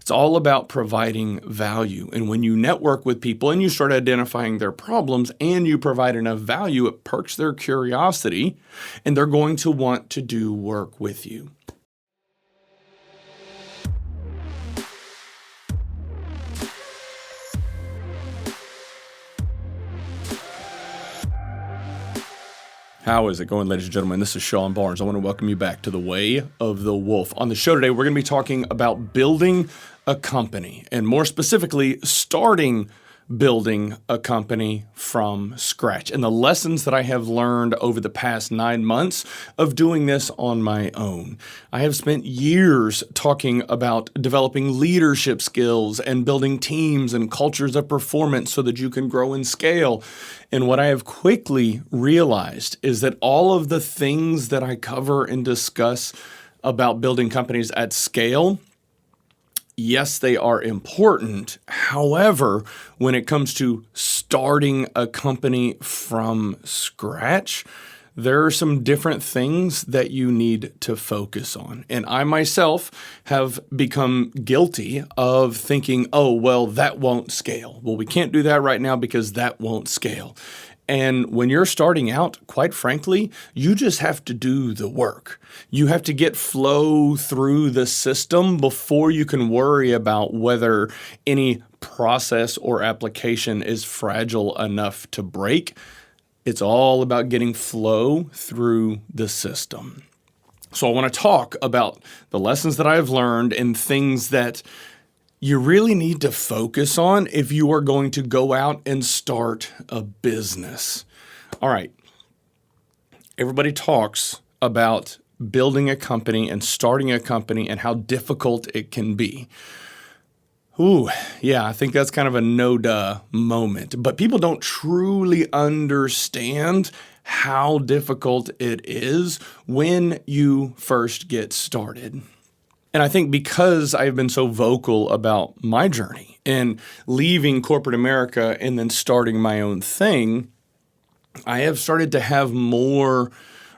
It's all about providing value. And when you network with people and you start identifying their problems and you provide enough value, it perks their curiosity and they're going to want to do work with you. How is it going, ladies and gentlemen? This is Sean Barnes. I want to welcome you back to The Way of the Wolf. On the show today, we're going to be talking about building a company, and more specifically, building a company from scratch, and the lessons that I have learned over the past 9 months of doing this on my own. I have spent years talking about developing leadership skills and building teams and cultures of performance so that you can grow and scale. And what I have quickly realized is that all of the things that I cover and discuss about building companies at scale, yes, they are important. However, when it comes to starting a company from scratch, there are some different things that you need to focus on. And I myself have become guilty of thinking, oh, well, that won't scale. Well, we can't do that right now because that won't scale. And when you're starting out, quite frankly, you just have to do the work. You have to get flow through the system before you can worry about whether any process or application is fragile enough to break. It's all about getting flow through the system. So I want to talk about the lessons that I've learned and things that you really need to focus on if you are going to go out and start a business. All right. Everybody talks about building a company and starting a company and how difficult it can be. Ooh, yeah, I think that's kind of a no-duh moment. But people don't truly understand how difficult it is when you first get started. And I think because I've been so vocal about my journey and leaving corporate America and then starting my own thing, I have started to have more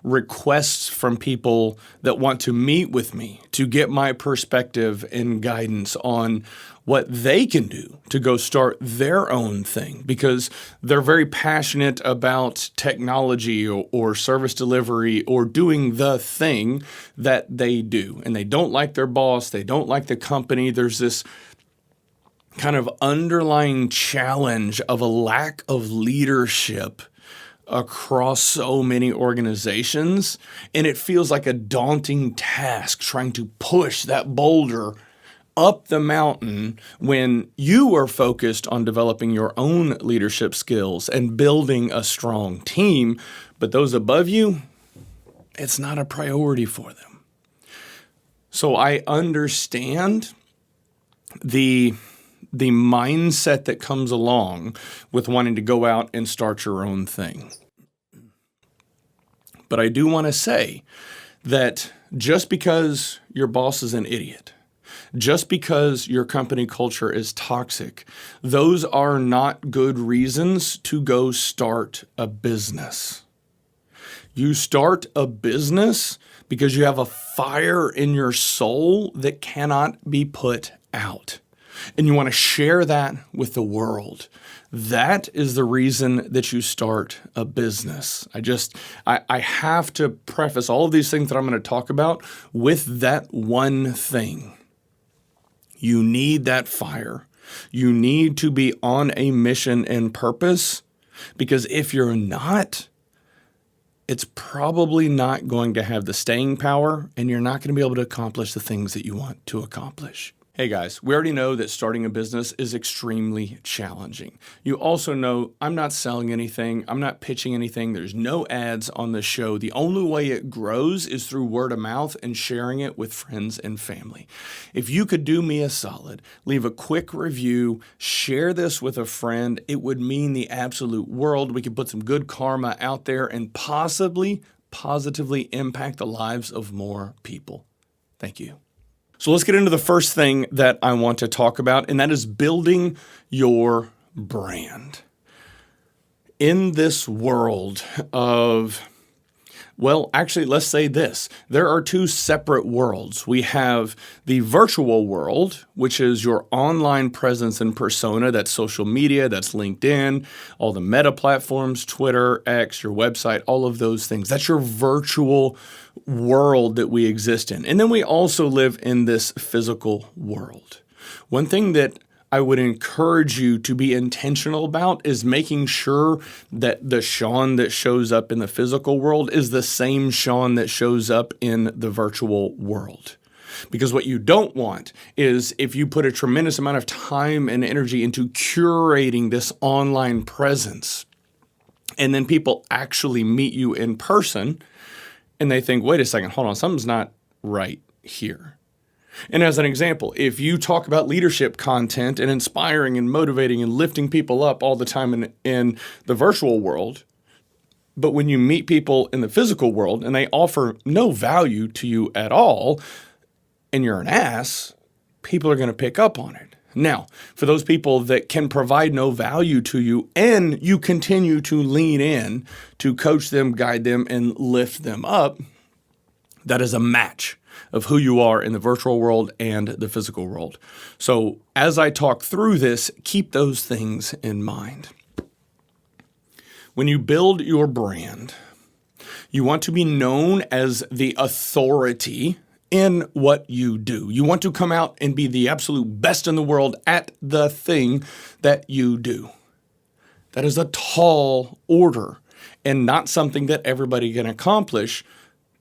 requests from people that want to meet with me to get my perspective and guidance on what they can do to go start their own thing, because they're very passionate about technology or service delivery or doing the thing that they do. And they don't like their boss. They don't like the company. There's this kind of underlying challenge of a lack of leadership across so many organizations, and it feels like a daunting task trying to push that boulder up the mountain when you are focused on developing your own leadership skills and building a strong team, but those above you, it's not a priority for them. So I understand the mindset that comes along with wanting to go out and start your own thing. But I do want to say that just because your boss is an idiot, just because your company culture is toxic, those are not good reasons to go start a business. You start a business because you have a fire in your soul that cannot be put out. And you want to share that with the world. That is the reason that you start a business. I have to preface all of these things that I'm going to talk about with that one thing. You need that fire. You need to be on a mission and purpose, because if you're not, it's probably not going to have the staying power, and you're not going to be able to accomplish the things that you want to accomplish. Hey guys, we already know that starting a business is extremely challenging. You also know I'm not selling anything. I'm not pitching anything. There's no ads on the show. The only way it grows is through word of mouth and sharing it with friends and family. If you could do me a solid, leave a quick review, share this with a friend, it would mean the absolute world. We could put some good karma out there and possibly positively impact the lives of more people. Thank you. So let's get into the first thing that I want to talk about, and that is building your brand. In this world of Well, actually, let's say this. There are two separate worlds. We have the virtual world, which is your online presence and persona. That's social media, that's LinkedIn, all the meta platforms, Twitter, X, your website, all of those things. That's your virtual world that we exist in. And then we also live in this physical world. One thing that I would encourage you to be intentional about is making sure that the Sean that shows up in the physical world is the same Sean that shows up in the virtual world. Because what you don't want is if you put a tremendous amount of time and energy into curating this online presence, and then people actually meet you in person and they think, wait a second, hold on, something's not right here. And as an example, if you talk about leadership content and inspiring and motivating and lifting people up all the time in the virtual world, but when you meet people in the physical world and they offer no value to you at all, and you're an ass, people are going to pick up on it. Now, for those people that can provide no value to you and you continue to lean in to coach them, guide them, and lift them up, that is a match of who you are in the virtual world and the physical world. So as I talk through this, keep those things in mind. When you build your brand, you want to be known as the authority in what you do. You want to come out and be the absolute best in the world at the thing that you do. That is a tall order and not something that everybody can accomplish,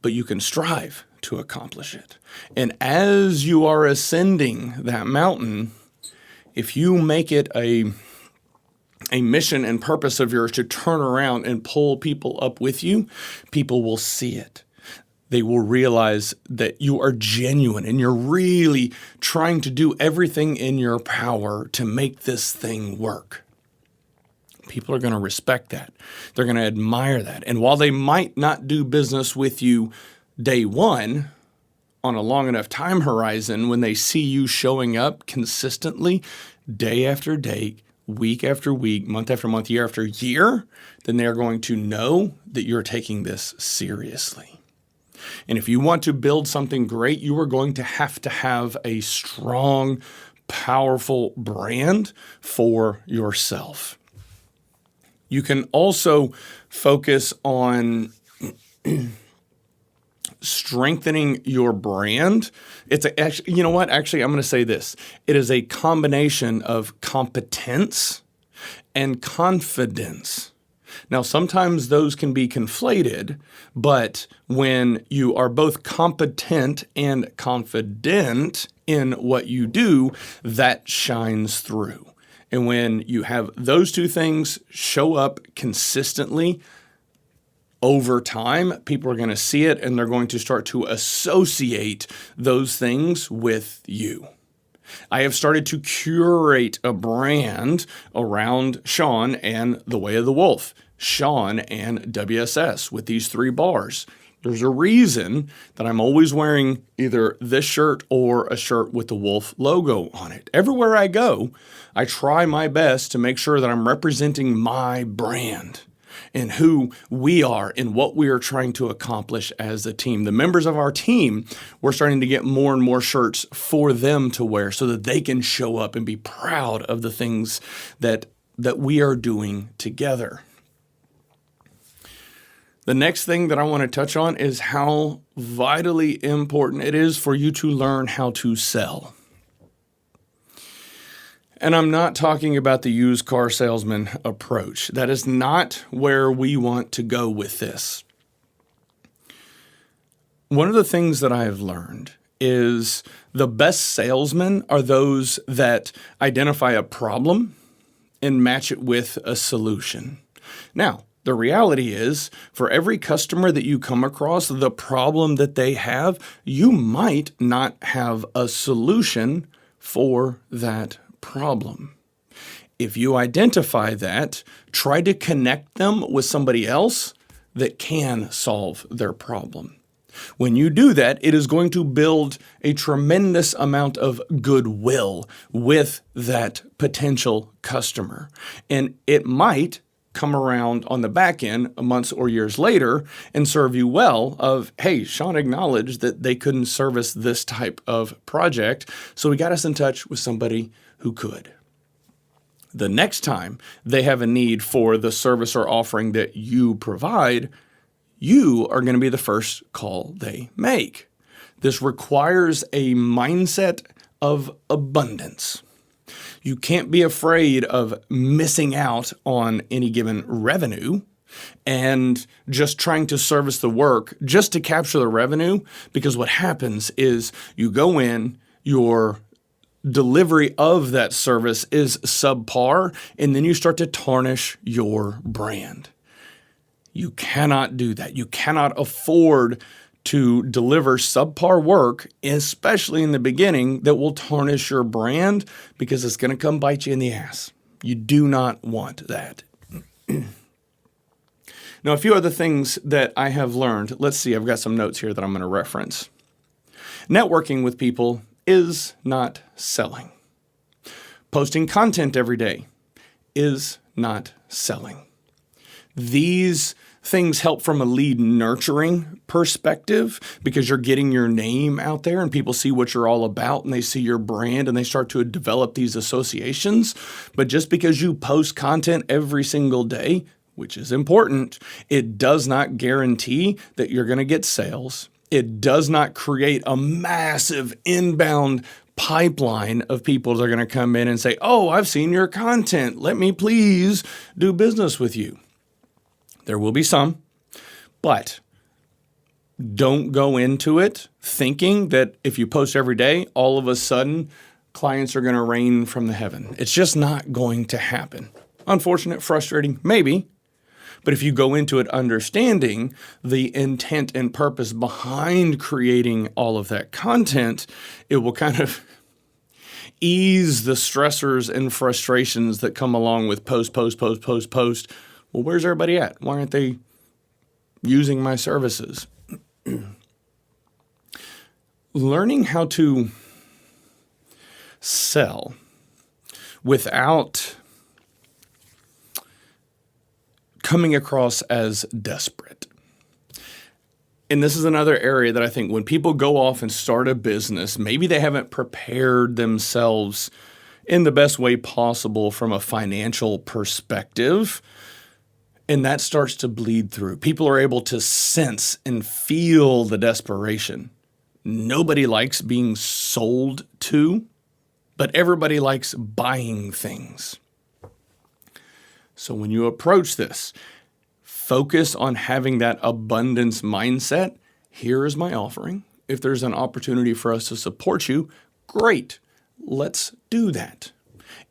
but you can strive to accomplish it. And as you are ascending that mountain, if you make it a mission and purpose of yours to turn around and pull people up with you, people will see it. They will realize that you are genuine and you're really trying to do everything in your power to make this thing work. People are going to respect that. They're going to admire that. And while they might not do business with you day one, on a long enough time horizon, when they see you showing up consistently, day after day, week after week, month after month, year after year, then they're going to know that you're taking this seriously. And if you want to build something great, you are going to have a strong, powerful brand for yourself. You can also focus on strengthening your brand. Actually, you know what? Actually, I'm going to say this. It is a combination of competence and confidence. Now, sometimes those can be conflated, but when you are both competent and confident in what you do, that shines through. And when you have those two things show up consistently, over time, people are going to see it and they're going to start to associate those things with you. I have started to curate a brand around Sean and the Way of the Wolf, Sean and WSS with these 3 bars. There's a reason that I'm always wearing either this shirt or a shirt with the wolf logo on it. Everywhere I go, I try my best to make sure that I'm representing my brand and who we are and what we are trying to accomplish as a team. The members of our team, we're starting to get more and more shirts for them to wear so that they can show up and be proud of the things that we are doing together. The next thing that I want to touch on is how vitally important it is for you to learn how to sell. And I'm not talking about the used car salesman approach. That is not where we want to go with this. One of the things that I have learned is the best salesmen are those that identify a problem and match it with a solution. Now, the reality is, for every customer that you come across, the problem that they have, you might not have a solution for that problem. If you identify that, try to connect them with somebody else that can solve their problem. When you do that, it is going to build a tremendous amount of goodwill with that potential customer. And it might come around on the back end months or years later and serve you well of, hey, Sean acknowledged that they couldn't service this type of project, so he got us in touch with somebody who could. The next time they have a need for the service or offering that you provide, you are going to be the first call they make. This requires a mindset of abundance. You can't be afraid of missing out on any given revenue and just trying to service the work just to capture the revenue, because what happens is you go in, your delivery of that service is subpar, and then you start to tarnish your brand. You cannot do that. You cannot afford to deliver subpar work, especially in the beginning, that will tarnish your brand, because it's going to come bite you in the ass. You do not want that. Now, a few other things that I have learned. Let's see, I've got some notes here that I'm going to reference. Networking with people is not selling. Posting content every day is not selling. These things help from a lead nurturing perspective, because you're getting your name out there and people see what you're all about and they see your brand and they start to develop these associations. But just because you post content every single day, which is important, it does not guarantee that you're going to get sales. It does not create a massive inbound pipeline of people that are going to come in and say, oh, I've seen your content. Let me please do business with you. There will be some, but don't go into it thinking that if you post every day, all of a sudden clients are going to rain from the heaven. It's just not going to happen. Unfortunate, frustrating, maybe. But if you go into it understanding the intent and purpose behind creating all of that content, it will kind of ease the stressors and frustrations that come along with post. Well, where's everybody at? Why aren't they using my services? Learning how to sell without coming across as desperate. And this is another area that I think when people go off and start a business, maybe they haven't prepared themselves in the best way possible from a financial perspective. And that starts to bleed through. People are able to sense and feel the desperation. Nobody likes being sold to, but everybody likes buying things. So when you approach this, focus on having that abundance mindset. Here is my offering. If there's an opportunity for us to support you, great. Let's do that.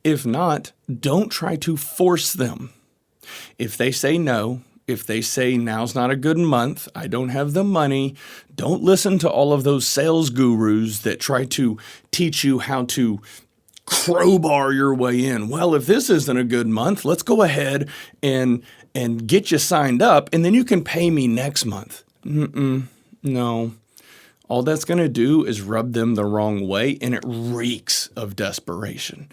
If not, don't try to force them. If they say no, if they say now's not a good month, I don't have the money, don't listen to all of those sales gurus that try to teach you how to crowbar your way in. Well, if this isn't a good month, let's go ahead and get you signed up, and then you can pay me next month. No. All that's going to do is rub them the wrong way, and it reeks of desperation.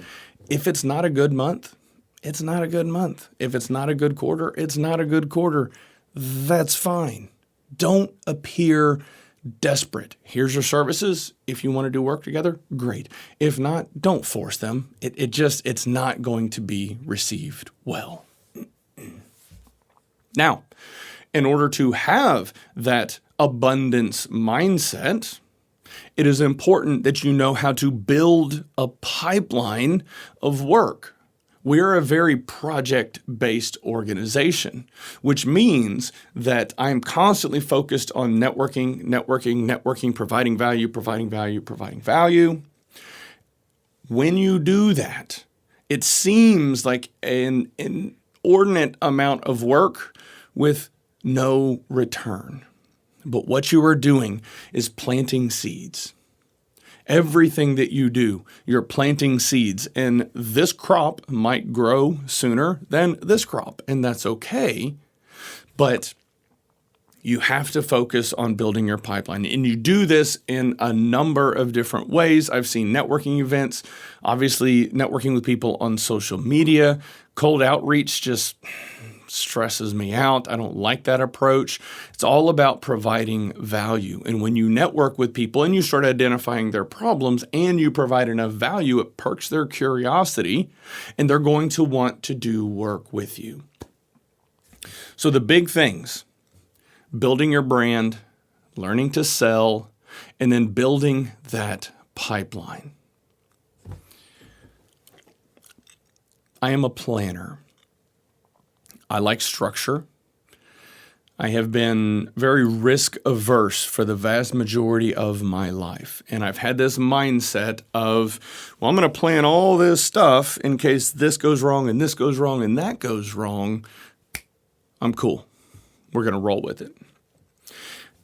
If it's not a good month, it's not a good month. If it's not a good quarter, it's not a good quarter. That's fine. Don't appear desperate. Here's your services. If you want to do work together, great. If not, don't force them. It's not going to be received well. Now, in order to have that abundance mindset, it is important that you know how to build a pipeline of work. We're a very project-based organization, which means that I'm constantly focused on networking, providing value. When you do that, it seems like an inordinate amount of work with no return. But what you are doing is planting seeds. Everything that you do, you're planting seeds, and this crop might grow sooner than this crop, and that's okay. But you have to focus on building your pipeline, and you do this in a number of different ways. I've seen networking events, obviously networking with people on social media, cold outreach, just stresses me out. I don't like that approach. It's all about providing value. And when you network with people and you start identifying their problems and you provide enough value, it perks their curiosity and they're going to want to do work with you. So the big things: building your brand, learning to sell, and then building that pipeline. I am a planner. I like structure. I have been very risk averse for the vast majority of my life. And I've had this mindset of, well, I'm going to plan all this stuff in case this goes wrong and this goes wrong and that goes wrong. I'm cool. We're going to roll with it.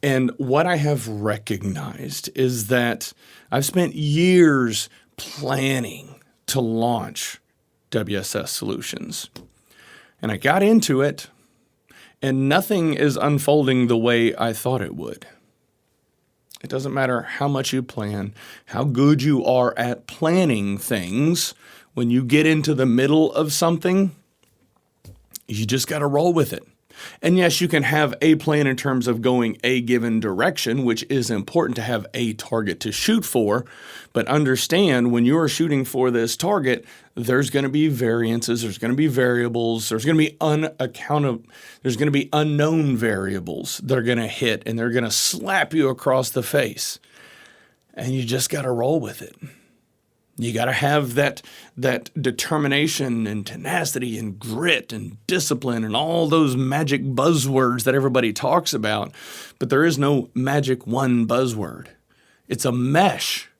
And what I have recognized is that I've spent years planning to launch WSS Solutions. And I got into it, and nothing is unfolding the way I thought it would. It doesn't matter how much you plan, how good you are at planning things. When you get into the middle of something, you just got to roll with it. And yes, you can have a plan in terms of going a given direction, which is important to have a target to shoot for. But understand, when you are shooting for this target, there's going to be variances, there's going to be variables, there's going to be unknown variables that are going to hit, and they're going to slap you across the face. And you just got to roll with it. You got to have that determination and tenacity and grit and discipline and all those magic buzzwords that everybody talks about. But there is no magic one buzzword. It's a mesh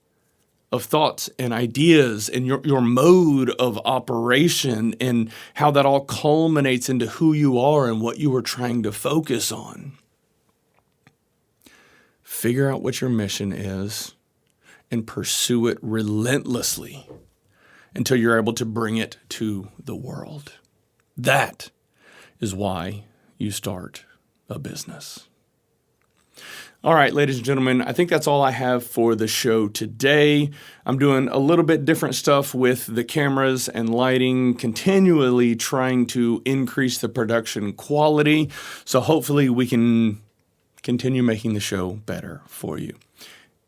of thoughts and ideas and your mode of operation and how that all culminates into who you are and what you are trying to focus on. Figure out what your mission is and pursue it relentlessly until you're able to bring it to the world. That is why you start a business. All right, ladies and gentlemen, I think that's all I have for the show today. I'm doing a little bit different stuff with the cameras and lighting, continually trying to increase the production quality. So hopefully we can continue making the show better for you.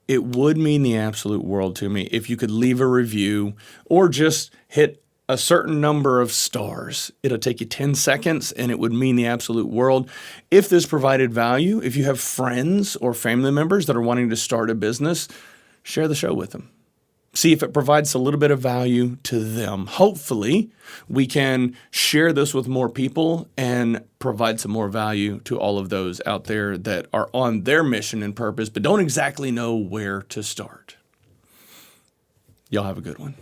It would mean the absolute world to me if you could leave a review or just hit a certain number of stars. It'll take you 10 seconds and it would mean the absolute world. If this provided value, if you have friends or family members that are wanting to start a business, share the show with them. See if it provides a little bit of value to them. Hopefully, we can share this with more people and provide some more value to all of those out there that are on their mission and purpose, but don't exactly know where to start. Y'all have a good one.